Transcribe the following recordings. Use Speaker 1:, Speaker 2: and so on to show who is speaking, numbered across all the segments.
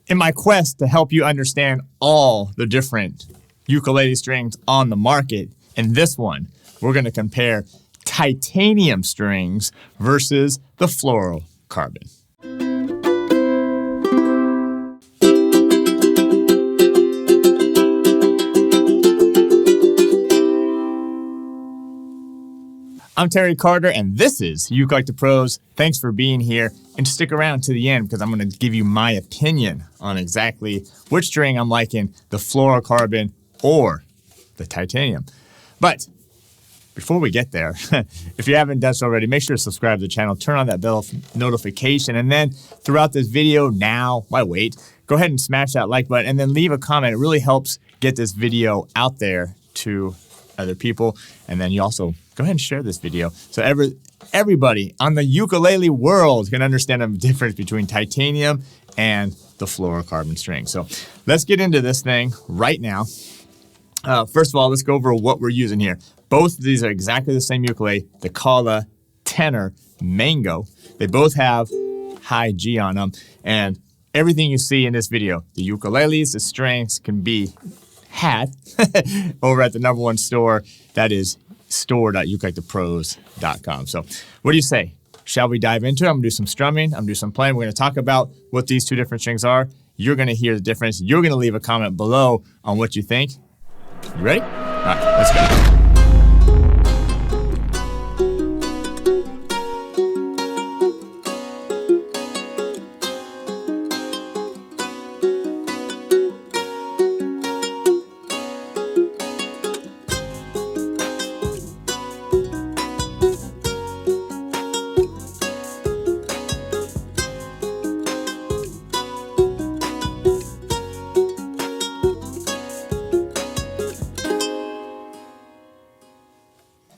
Speaker 1: In my quest to help you understand all the different ukulele strings on the market, in this one, we're going to compare titanium strings versus the fluorocarbon. I'm Terry Carter, and this is ukelikethepros. Thanks for being here, and stick around to the end because I'm going to give you my opinion on exactly which string I'm liking, the fluorocarbon or the titanium. But before we get there, if you haven't done so already, make sure to subscribe to the channel, turn on that bell notification, and then throughout this video now, why wait? Go ahead and smash that like button, and then leave a comment. It really helps get this video out there to other people, and then you also go ahead and share this video so everybody on the ukulele world can understand the difference between titanium and the fluorocarbon string. So let's get into this thing right now. First of all, let's go over what we're using here. Both of these are exactly the same ukulele, the Kala, Tenor, Mango. They both have high G on them, and everything you see in this video, the ukuleles, the strings can be had over at the #1 store, that is store.ukelikethepros.com. So what do you say? Shall we dive into it? I'm going to do some strumming. I'm going to do some playing. We're going to talk about what these two different strings are. You're going to hear the difference. You're going to leave a comment below on what you think. You ready? All right, let's go.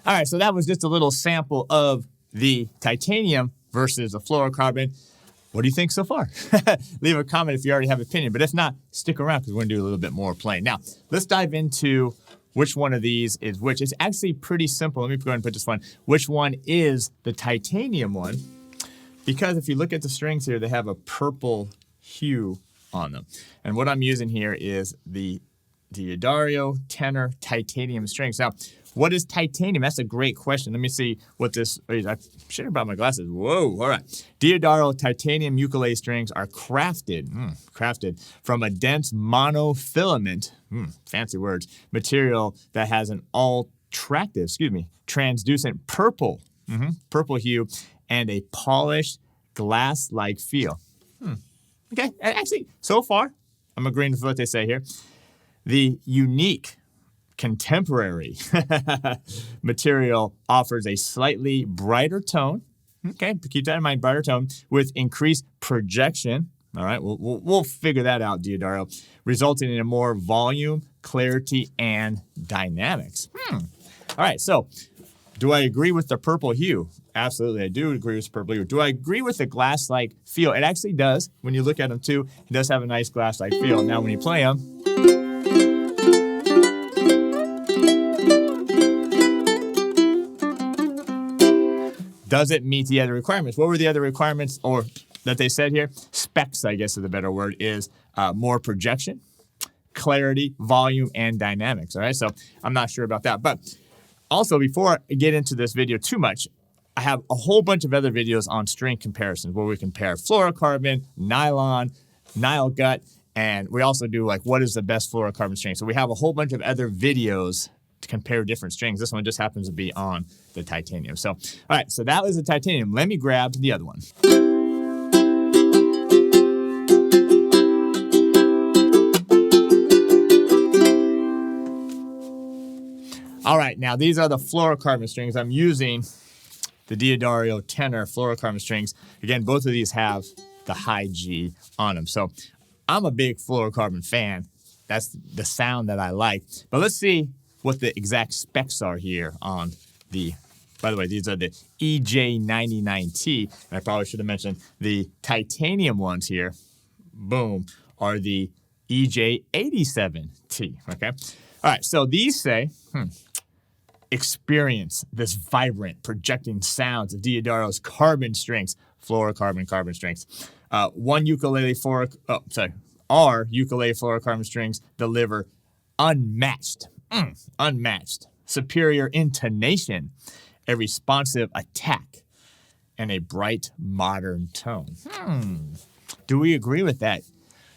Speaker 1: All right, so that was just a little sample of the titanium versus the fluorocarbon. What do you think so far? Leave a comment if you already have an opinion, but if not, stick around because we're going to do a little bit more playing. Now, let's dive into which one of these is which. It's actually pretty simple. Let me go ahead and put this one. Which one is the titanium one? Because if you look at the strings here, they have a purple hue on them. And what I'm using here is the D'Addario Tenor titanium strings. Now, what is titanium? That's a great question. Let me see what this is. I should have brought my glasses. Whoa, all right. D'Addario titanium ukulele strings are crafted from a dense monofilament, fancy words, material that has an translucent purple hue and a polished glass-like feel. Okay, actually, so far, I'm agreeing with what they say here. The unique contemporary material offers a slightly brighter tone. Okay, keep that in mind, brighter tone with increased projection. All right, we'll figure that out, D'Addario, resulting in a more volume, clarity, and dynamics. All right, so do I agree with the purple hue? Absolutely, I do agree with the purple hue. Do I agree with the glass-like feel? It actually does. When you look at them too, it does have a nice glass-like feel. Now, when you play them, does it meet the other requirements? What were the other requirements or that they said here? Specs, I guess is a better word, is more projection, clarity, volume, and dynamics. All right, so I'm not sure about that. But also, before I get into this video too much, I have a whole bunch of other videos on string comparisons where we compare fluorocarbon, nylon, Nile gut, and we also do like what is the best fluorocarbon string. So we have a whole bunch of other videos to compare different strings. This one just happens to be on the titanium. So, all right, so that was the titanium. Let me grab the other one. All right, now these are the fluorocarbon strings. I'm using the D'Addario Tenor fluorocarbon strings. Again, both of these have the high G on them. So I'm a big fluorocarbon fan. That's the sound that I like. But let's see what the exact specs are here on the, by the way, these are the EJ99T. And I probably should have mentioned the titanium ones here, boom, are the EJ87T, okay? All right, so these say, experience this vibrant projecting sounds of D'Addario's carbon strings, fluorocarbon carbon strings. One ukulele our ukulele fluorocarbon strings deliver unmatched, superior intonation, a responsive attack, and a bright modern tone. Do we agree with that?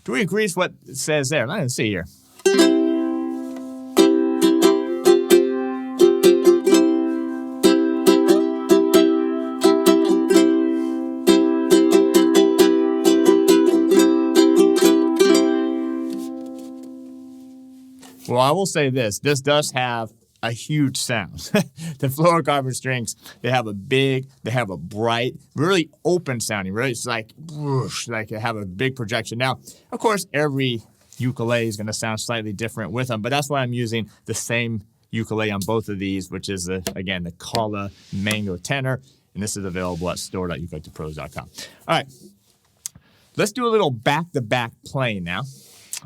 Speaker 1: Do we agree with what it says there? Let us see here. Well, I will say this does have a huge sound. The fluorocarbon strings, they have a bright, really open sounding, really, it's like whoosh, like they have a big projection. Now, of course, every ukulele is going to sound slightly different with them, but that's why I'm using the same ukulele on both of these, which is, again, the Kala Mango Tenor, and this is available at store.ukelikethepros.com. All right, let's do a little back-to-back playing now.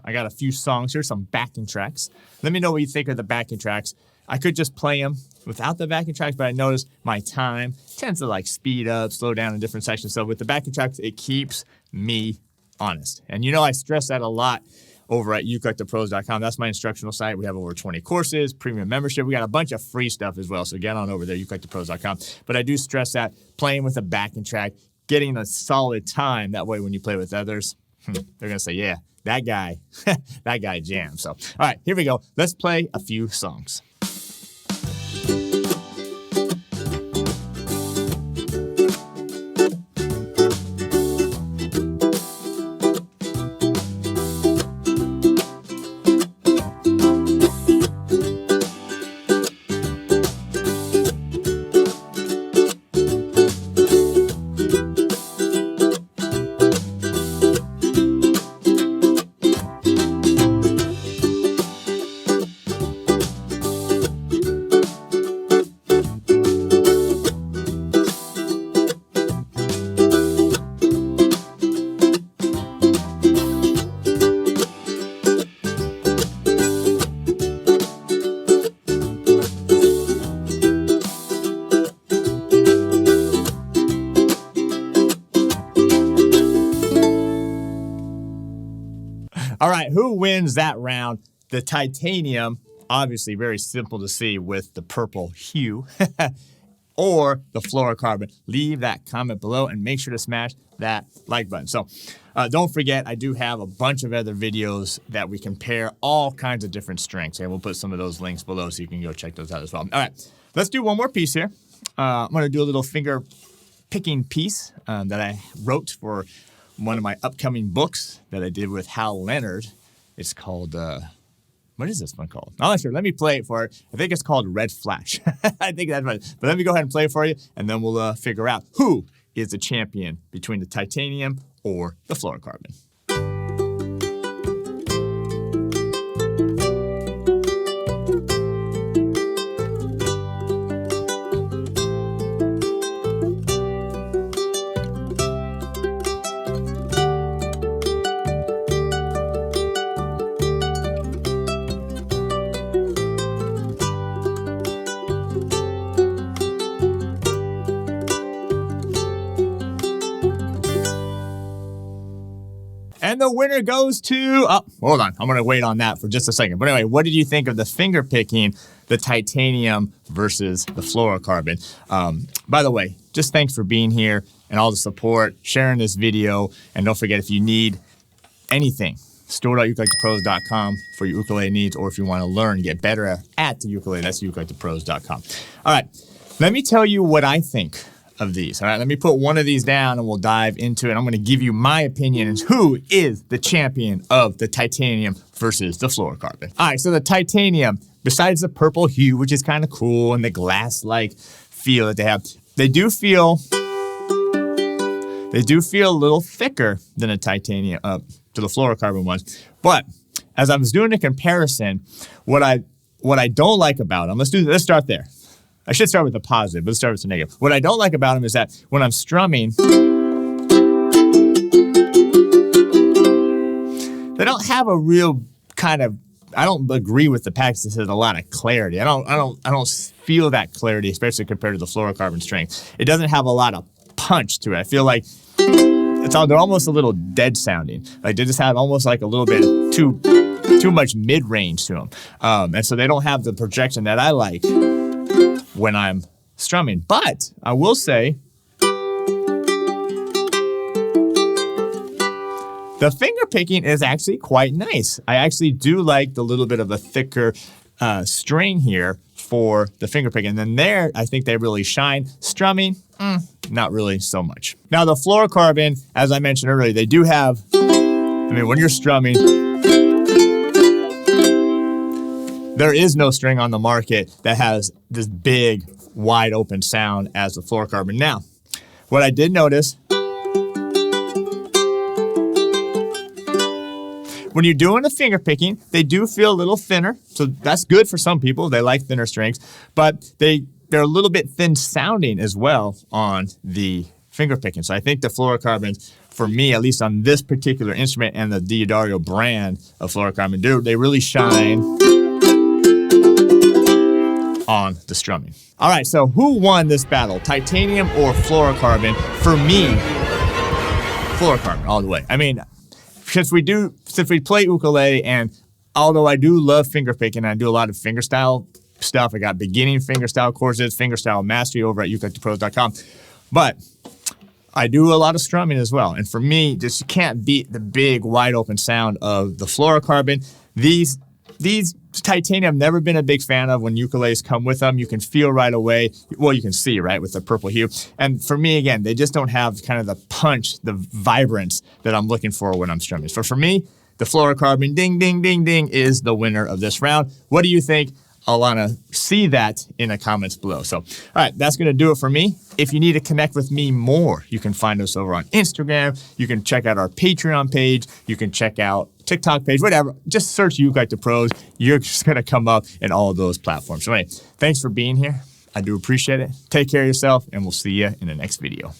Speaker 1: I got a few songs here, some backing tracks. Let me know what you think of the backing tracks. I could just play them without the backing tracks, but I noticed my time tends to like speed up, slow down in different sections. So with the backing tracks, it keeps me honest. And you know I stress that a lot over at ukelikethepros.com. That's my instructional site. We have over 20 courses, premium membership. We got a bunch of free stuff as well. So get on over there, ukelikethepros.com. But I do stress that playing with a backing track, getting a solid time. That way when you play with others, they're going to say, yeah, that guy jams. So, all right, here we go. Let's play a few songs. All right, who wins that round? The titanium, obviously very simple to see with the purple hue, or the fluorocarbon. Leave that comment below and make sure to smash that like button. So don't forget, I do have a bunch of other videos that we compare all kinds of different strings. And we'll put some of those links below so you can go check those out as well. All right, let's do one more piece here. I'm going to do a little finger picking piece that I wrote for one of my upcoming books that I did with Hal Leonard. It's called, what is this one called? I'm not sure. Let me play it for it. I think it's called Red Flash. I think that's right. But let me go ahead and play it for you, and then we'll figure out who is the champion between the titanium or the fluorocarbon. And the winner goes to, hold on. I'm going to wait on that for just a second. But anyway, what did you think of the finger picking, the titanium versus the fluorocarbon? By the way, just thanks for being here and all the support, sharing this video. And don't forget, if you need anything, store.ukelikethepros.com for your ukulele needs, or if you want to learn, get better at the ukulele, that's ukelikethepros.com. All right, let me tell you what I think of these. All right, let me put one of these down and we'll dive into it. I'm going to give you my opinion as who is the champion of the titanium versus the fluorocarbon. All right, so the titanium, besides the purple hue, which is kind of cool, and the glass-like feel that they have, they do feel a little thicker than a titanium to the fluorocarbon ones. But as I was doing a comparison, what I don't like about them, let's start there. I should start with the positive, but let's start with the negative. What I don't like about them is that when I'm strumming, they don't have a real kind of, I don't agree with the package that says a lot of clarity. I don't feel that clarity, especially compared to the fluorocarbon string. It doesn't have a lot of punch to it. I feel like they're almost a little dead sounding. Like they just have almost like a little bit too much mid-range to them. And so they don't have the projection that I like when I'm strumming. But I will say, the finger picking is actually quite nice. I actually do like the little bit of a thicker string here for the finger picking. And then there, I think they really shine. Strumming, not really so much. Now the Flourocarbon, as I mentioned earlier, they do have, when you're strumming, there is no string on the market that has this big, wide open sound as the Flourocarbon. Now, what I did notice, when you're doing the finger picking, they do feel a little thinner. So that's good for some people. They like thinner strings, but they're a little bit thin sounding as well on the finger picking. So I think the Flourocarbons, for me, at least on this particular instrument and the Diodario brand of Flourocarbon, they really shine on the strumming. All right, so who won this battle, titanium or Flourocarbon? For me, Flourocarbon all the way. Since we play ukulele, and although I do love finger picking, I do a lot of fingerstyle stuff. I got beginning fingerstyle courses, fingerstyle mastery over at ukelikethepros.com. But I do a lot of strumming as well. And for me, just you can't beat the big, wide open sound of the Flourocarbon. These titanium I've never been a big fan of when ukuleles come with them. You can feel right away. Well, you can see, right, with the purple hue. And for me, again, they just don't have kind of the punch, the vibrance that I'm looking for when I'm strumming. So for me, the Flourocarbon, ding, ding, ding, ding, is the winner of this round. What do you think? I'll want to see that in the comments below. So, all right, that's going to do it for me. If you need to connect with me more, you can find us over on Instagram. You can check out our Patreon page. You can check out TikTok page, whatever. Just search You Like the Pros. You're just going to come up in all of those platforms. So anyway, thanks for being here. I do appreciate it. Take care of yourself, and we'll see you in the next video.